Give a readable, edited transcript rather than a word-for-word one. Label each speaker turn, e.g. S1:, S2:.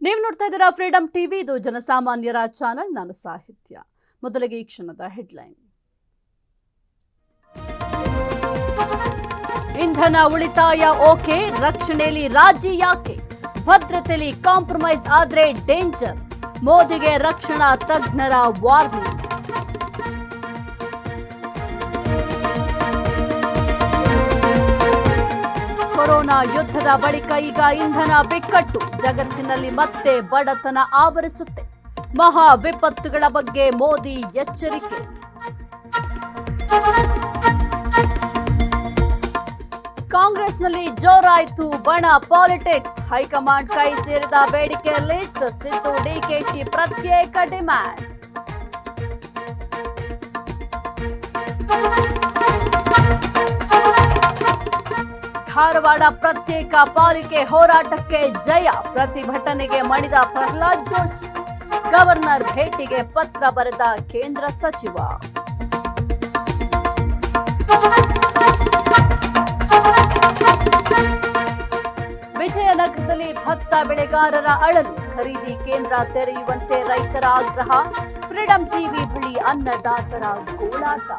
S1: ನೀವು ನೋಡ್ತಾ ಇದ್ದೀರಾ ಫ್ರೀಡಂ ಟಿವಿ, ಇದು ಜನಸಾಮಾನ್ಯರ ಚಾನೆಲ್. ನಾನು ಸಾಹಿತ್ಯ. ಮೊದಲಿಗೆ ಈ ಕ್ಷಣದ ಹೆಡ್ಲೈನ್. ಇಂಧನ ಉಳಿತಾಯ ಓಕೆ, ರಕ್ಷಣೆಯಲ್ಲಿ ರಾಜಿ ಯಾಕೆ? ಭದ್ರತೆಯಲ್ಲಿ ಕಾಂಪ್ರಮೈಸ್ ಆದ್ರೆ ಡೇಂಜರ್. ಮೋದಿಗೆ ರಕ್ಷಣಾ ತಜ್ಞರ ವಾರ್ನಿಂಗ್. ಕೊರೋನಾ ಯುದ್ಧದ ಬಳಿಕ ಈಗ ಇಂಧನ ಬಿಕ್ಕಟ್ಟು. ಜಗತ್ತಿನಲ್ಲಿ ಮತ್ತೆ ಬಡತನ ಆವರಿಸುತ್ತೆ. ಮಹಾ ವಿಪತ್ತುಗಳ ಬಗ್ಗೆ ಮೋದಿ ಎಚ್ಚರಿಕೆ. ಕಾಂಗ್ರೆಸ್ನಲ್ಲಿ ಜೋರಾಯಿತು ಬಣ ಪಾಲಿಟಿಕ್ಸ್. ಹೈಕಮಾಂಡ್ ಕೈ ಸೇರಿದ ಬೇಡಿಕೆ ಲಿಸ್ಟ್. ಸಿದ್ದು ಡಿಕೆಶಿ ಪ್ರತ್ಯೇಕ ಡಿಮ್ಯಾಂಡ್. ಧಾರವಾಡ ಪ್ರತ್ಯೇಕ ಪಾಲಿಕೆ ಹೋರಾಟಕ್ಕೆ ಜಯ. ಪ್ರತಿಭಟನೆಗೆ ಮಣಿದ ಪ್ರಹ್ಲಾದ್ ಜೋಶಿ. ಗವರ್ನರ್ ಭೇಟಿಗೆ ಪತ್ರ ಬರೆದ ಕೇಂದ್ರ ಸಚಿವ. ವಿಜಯನಗರದಲ್ಲಿ ಭತ್ತ ಬೆಳೆಗಾರರ ಅಳಲು. ಖರೀದಿ ಕೇಂದ್ರ ತೆರೆಯುವಂತೆ ರೈತರ ಆಗ್ರಹ. ಫ್ರೀಡಂ ಟಿವಿ ಬಳಿ ಅನ್ನದಾತರ ಗೋಳಾಟ.